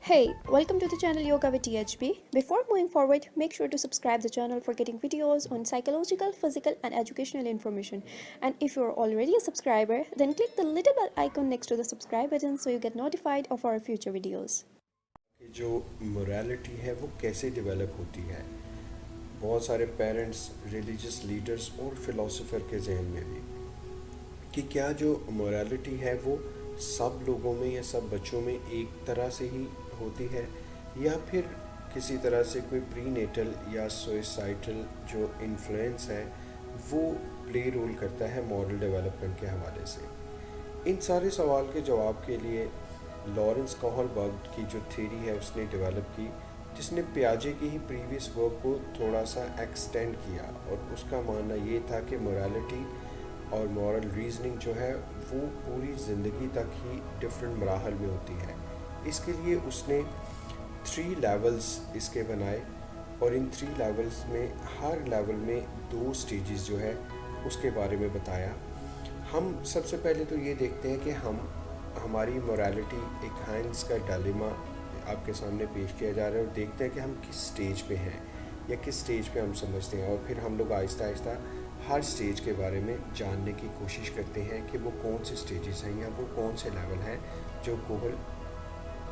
Hey, welcome to the channel Yoga with THB. Before moving forward, make sure to subscribe the channel for getting videos on psychological, physical and educational information. And if you're already a subscriber, then click the little bell icon next to the subscribe button so you get notified of our future videos. کہ جو morality ہے وہ کیسے develop ہوتی ہے بہت سارے parents religious leaders اور فلاسفر کے ذہن میں بھی کہ کیا جو morality ہے وہ سب لوگوں میں یا سب بچوں میں ایک طرح سے ہی ہوتی ہے یا پھر کسی طرح سے کوئی پری نیٹل یا سوسائٹل جو انفلوئنس ہے وہ پلے رول کرتا ہے مورل ڈیولپمنٹ کے حوالے سے. ان سارے سوال کے جواب کے لیے لارنس کوہلبرگ کی جو تھیری ہے اس نے ڈیولپ کی جس نے پیاجے کی ہی پریویس ورک کو تھوڑا سا ایکسٹینڈ کیا اور اس کا ماننا یہ تھا کہ morality اور مورل ریزننگ جو ہے وہ پوری زندگی تک ہی ڈفرینٹ مراحل میں ہوتی ہے. اس کے لیے اس نے 3 لیولز اس کے بنائے اور ان 3 لیولز میں ہر لیول میں 2 سٹیجز جو ہے اس کے بارے میں بتایا. ہم سب سے پہلے تو یہ دیکھتے ہیں کہ ہماری morality ایک ہائنس کا ڈائلیما آپ کے سامنے پیش کیا جا رہا ہے اور دیکھتے ہیں کہ ہم کس سٹیج پہ ہیں یا کس سٹیج پہ ہم سمجھتے ہیں اور پھر ہم لوگ آہستہ آہستہ ہر سٹیج کے بارے میں جاننے کی کوشش کرتے ہیں کہ وہ کون سے سٹیجز ہیں یا وہ کون سے لیول ہیں جو کوہل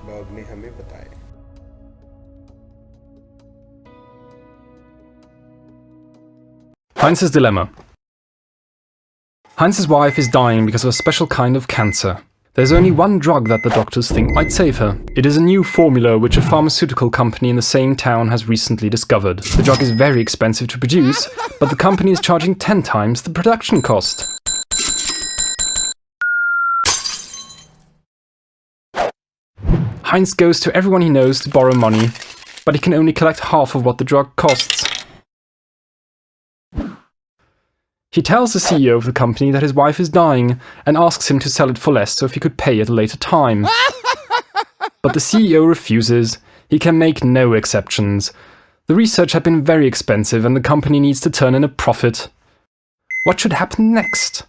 برگ نے ہمیں بتائے. Heinz's dilemma. Heinz's wife is dying because of a special kind of cancer. There's only one drug that the doctors think might save her. It is a new formula which a pharmaceutical company in the same town has recently discovered. The drug is very expensive to produce, but the company is charging 10 times the production cost. Heinz goes to everyone he knows to borrow money, but he can only collect half of what the drug costs. He tells the CEO of the company that his wife is dying and asks him to sell it for less so if he could pay at a later time. But the CEO refuses. He can make no exceptions. The research had been very expensive and the company needs to turn in a profit. What should happen next?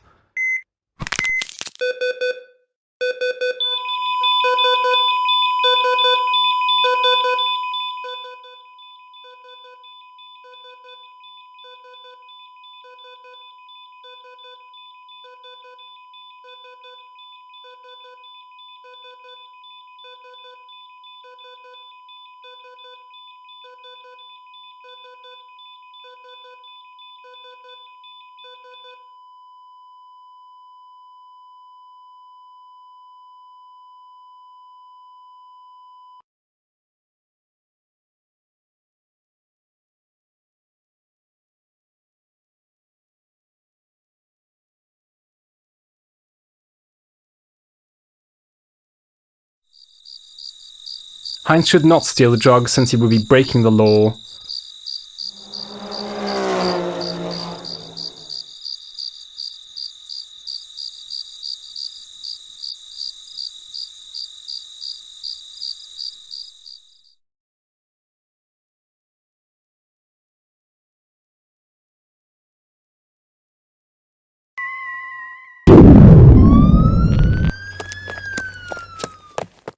Heinz should not steal the drug since he would be breaking the law.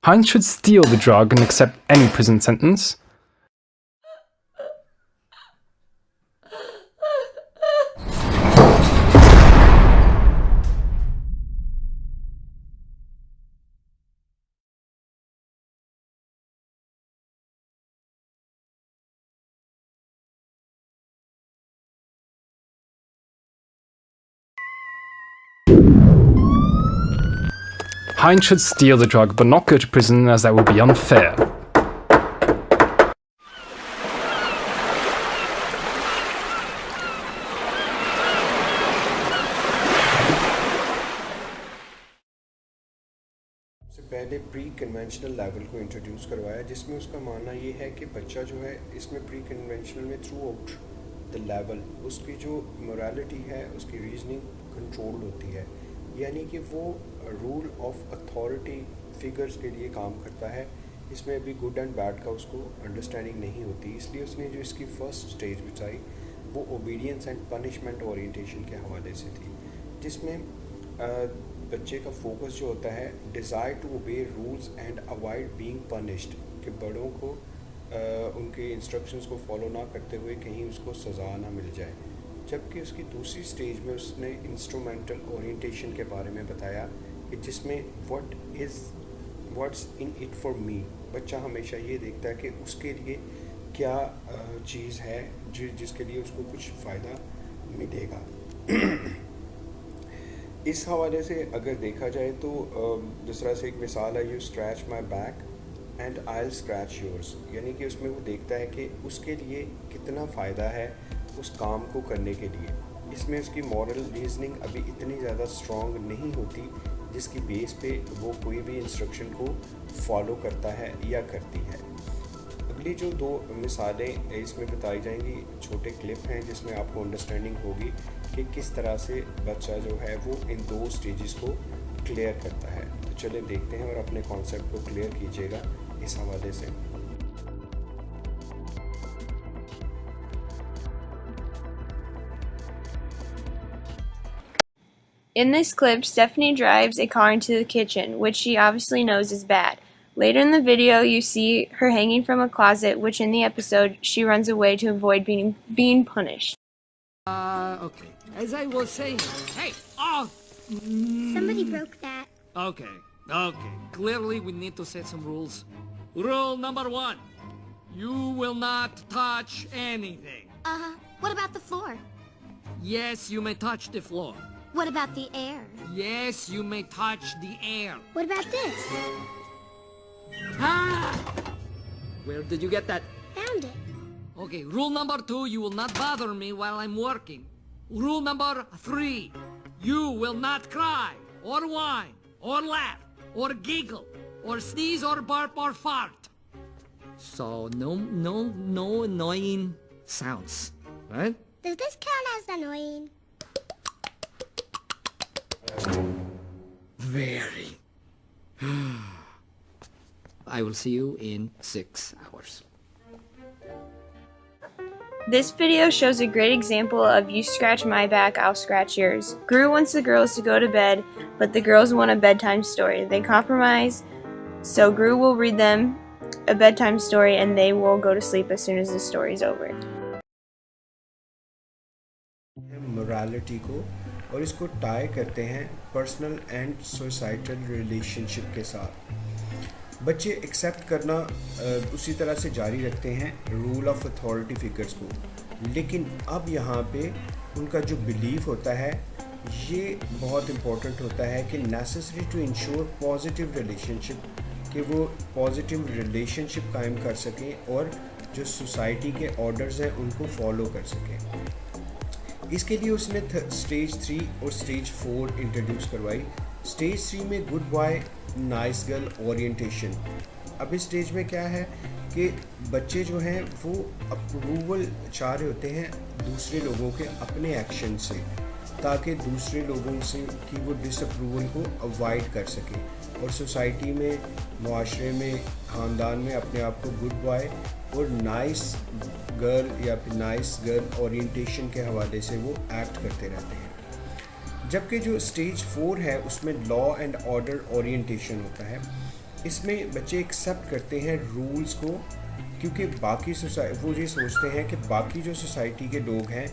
Heinz should steal the drug and accept any prison sentence. Heinz should steal the drug but not go to prison as that would be unfair. سے پہلے پری conventional level کو introduce کروایا جس میں اس کا ماننا یہ ہے کہ بچہ جو ہے اس میں پری کنونشنل میں تھرو آؤٹ دا لیول اس کی جو morality ہے اس کی ریزننگ کنٹرولڈ ہوتی ہے یعنی کہ وہ رول آف اتھارٹی فگرز کے لیے کام کرتا ہے. اس میں ابھی گڈ اینڈ بیڈ کا اس کو انڈرسٹینڈنگ نہیں ہوتی اس لیے اس نے جو اس کی فرسٹ اسٹیج بتائی وہ اوبیڈینس اینڈ پنشمنٹ اورینٹیشن کے حوالے سے تھی جس میں بچے کا فوکس جو ہوتا ہے desire to obey rules and avoid being punished कि बड़ों को उनके इंस्ट्रक्शंस को फॉलो ना करते हुए कहीं उसको सज़ा ना मिल जाए। जबकि उसकी दूसरी स्टेज में उसने इंस्ट्रूमेंटल ओरिएंटेशन के बारे में बताया कि जिसमें what's in it for me, बच्चा हमेशा ये देखता है कि उसके लिए क्या चीज़ है जिसके लिए उसको कुछ फ़ायदा मिलेगा। इस हवाले से अगर देखा जाए तो जिस तरह से एक मिसाल है, you scratch my back and I will scratch yours, यानी कि उसमें वो देखता है कि उसके लिए कितना फ़ायदा है उस काम को करने के लिए। इसमें उसकी मॉरल रीजनिंग अभी इतनी ज़्यादा स्ट्रॉन्ग नहीं होती जिसकी बेस पे वो कोई भी इंस्ट्रक्शन को फॉलो करता है या करती है। अगली जो दो मिसालें इसमें बताई जाएंगी छोटे क्लिप हैं जिसमें आपको अंडरस्टैंडिंग होगी कि किस तरह से बच्चा जो है वो इन दो स्टेजेस को क्लियर करता है। तो चलिए देखते हैं और अपने कॉन्सेप्ट को क्लियर कीजिएगा इस हवाले से। In this clip, Stephanie drives a car into the kitchen, which she obviously knows is bad. Later in the video, you see her hanging from a closet, which in the episode, she runs away to avoid being punished. Okay. As I was saying, hey, Somebody broke that. okay. Clearly, we need to set some rules. Rule number 1: you will not touch anything. What about the floor? Yes, you may touch the floor. What about the air? Yes, you may touch the air. What about this? Ah! Where did you get that? Found it. Okay, rule number 2: you will not bother me while I'm working. Rule number 3: you will not cry, or whine, or laugh, or giggle, or sneeze, or burp, or fart. So, no annoying sounds, right? Does this count as annoying? Very. I will see you in 6 hours. This video shows a great example of you scratch my back, I'll scratch yours. Gru wants the girls to go to bed, but the girls want a bedtime story. They compromise, so Gru will read them a bedtime story and they will go to sleep as soon as the story is over. Morality को और इसको tie करते हैं personal and societal relationship के साथ। बच्चे accept करना उसी तरह से जारी रखते हैं रूल ऑफ अथॉरिटी फिगर्स को, लेकिन अब यहाँ पे उनका जो बिलीफ होता है ये बहुत इम्पोर्टेंट होता है कि necessary to ensure positive relationship, कि वो पॉजिटिव रिलेशनशिप कायम कर सकें और जो सोसाइटी के ऑर्डर्स हैं उनको फॉलो कर सकें। इसके लिए उसने स्टेज 3 और स्टेज 4 इंट्रोड्यूस करवाई। स्टेज 3 में good boy nice girl orientation. अब इस स्टेज में क्या है कि बच्चे जो हैं वो अप्रूवल चाह रहे होते हैं दूसरे लोगों के अपने एक्शन से, ताकि दूसरे लोगों से की वो डिसअप्रूवल को अवॉइड कर सकें और सोसाइटी में, मुआशरे में, ख़ानदान में अपने आप को गुड बॉय और नाइस गर्ल या फिर नाइस गर्ल ओरिएंटेशन के हवाले से वो एक्ट करते रहते हैं। जबकि जो स्टेज 4 है उसमें लॉ एंड ऑर्डर ओरिएंटेशन होता है। इसमें बच्चे एक्सेप्ट करते हैं रूल्स को, क्योंकि बाकी वो ये सोचते हैं कि बाकी जो सोसाइटी के लोग हैं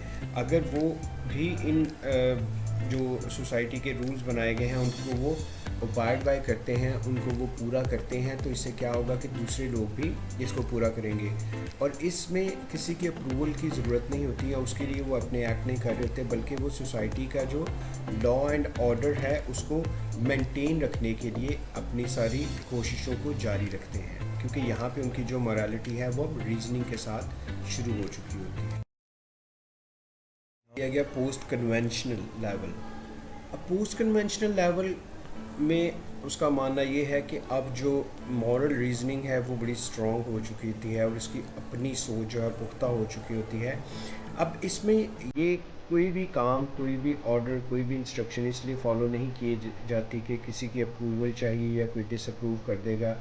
अगर वो भी इन जो सोसाइटी के रूल्स बनाए गए हैं उनको वो अबाइड बाय करते हैं, उनको वो पूरा करते हैं, तो इससे क्या होगा कि दूसरे लोग भी इसको पूरा करेंगे और इसमें किसी के अप्रूवल की ज़रूरत नहीं होती है, उसके लिए वो अपने एक्ट नहीं कर रहे होते, बल्कि वो सोसाइटी का जो लॉ एंड ऑर्डर है उसको मेंटेन रखने के लिए अपनी सारी कोशिशों को जारी रखते हैं, क्योंकि यहाँ पे उनकी जो मोरालिटी है वो रीजनिंग के साथ शुरू हो चुकी होती है। दिया गया पोस्ट कन्वेंशनल लेवल। अब पोस्ट कन्वेंशनल लेवल में उसका मानना ये है कि अब जो मॉरल रीजनिंग है वो बड़ी स्ट्रॉन्ग हो चुकी होती है और उसकी अपनी सोच जो है पुख्ता हो चुकी होती है। अब इसमें ये कोई भी काम, कोई भी ऑर्डर, कोई भी इंस्ट्रक्शन इसलिए फॉलो नहीं किए जाती कि किसी की अप्रूवल चाहिए या कोई डिसअप्रूव कर देगा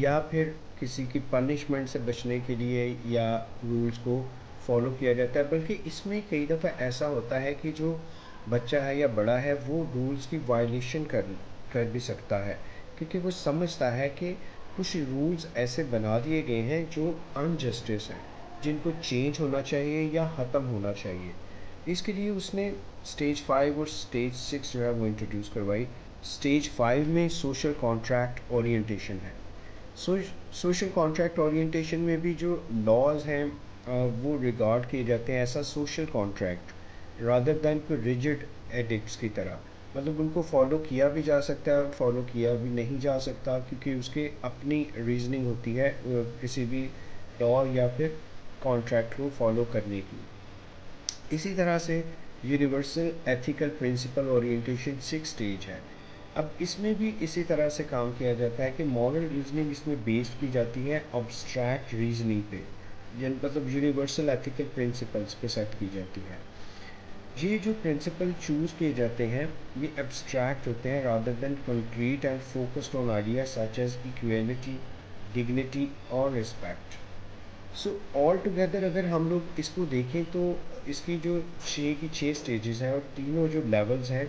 या फिर किसी की पनिशमेंट से बचने के लिए या रूल्स को फॉलो किया जाता है, बल्कि इसमें कई दफ़ा ऐसा होता है कि जो बच्चा है या बड़ा है वो रूल्स की वायलेशन कर भी सकता है, क्योंकि वो समझता है कि کچھ رولز ایسے بنا دیے گئے ہیں جو انجسٹس ہیں، جن کو چینج ہونا چاہیے یا ختم ہونا چاہیے. اس کے لیے اس نے اسٹیج 5 اور اسٹیج 6 جو ہے وہ انٹروڈیوس کروائی. اسٹیج 5 میں سوشل کانٹریکٹ اورینٹیشن ہے. سوشل کانٹریکٹ اورینٹیشن میں بھی جو لاز ہیں وہ ریگارڈ کیے جاتے ہیں ایسا سوشل کانٹریکٹ رادر دین کوئی ریجڈ ایڈکٹس کی طرح. مطلب ان کو فالو کیا بھی جا سکتا ہے اور فالو کیا بھی نہیں جا سکتا، کیونکہ اس کے اپنی ریزننگ ہوتی ہے کسی بھی لا یا پھر کانٹریکٹ کو فالو کرنے کی. اسی طرح سے universal ethical principle orientation 6 stage ہے. اب اس میں بھی اسی طرح سے کام کیا جاتا ہے کہ مورل ریزننگ اس میں بیسڈ کی جاتی ہے ابسٹریکٹ ریزننگ پہ، یعنی مطلب یونیورسل ایتھیکل پرنسپلس پہ سیٹ کی جاتی ہے. یہ جو پرنسپل چوز کیے جاتے ہیں یہ ایبسٹریکٹ ہوتے ہیں rather than concrete and focused on ideas such as equality, dignity اور رسپیکٹ. سو آل ٹوگیدر اگر ہم لوگ اس کو دیکھیں تو اس کی جو 6 اسٹیجز ہیں اور تینوں جو لیولز ہیں،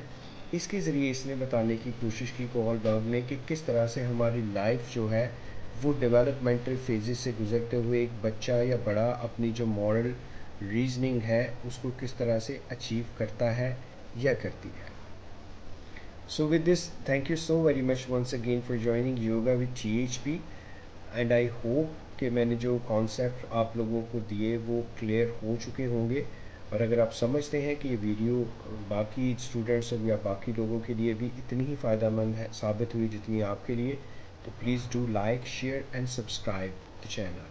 اس کے ذریعے اس نے بتانے کی کوشش کی پال برگ نے کہ کس طرح سے ہماری لائف جو ہے وہ ڈیولپمنٹل فیزز سے گزرتے ہوئے ایک بچہ یا بڑا اپنی جو مورل ریزننگ ہے اس کو کس طرح سے اچیو کرتا ہے یا کرتی ہے. So with this thank you so very much once again for joining yoga with THP، and I hope کہ میں نے جو کانسیپٹ آپ لوگوں کو دیے وہ کلیئر ہو چکے ہوں گے. اور اگر آپ سمجھتے ہیں کہ یہ ویڈیو باقی اسٹوڈنٹس یا باقی لوگوں کے لیے بھی اتنی ہی فائدہ مند ہے ثابت ہوئی جتنی آپ کے لیے، تو please do like, share and subscribe the channel.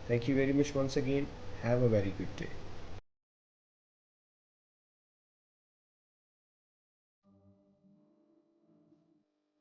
Thank you very much once again. Have a very good day.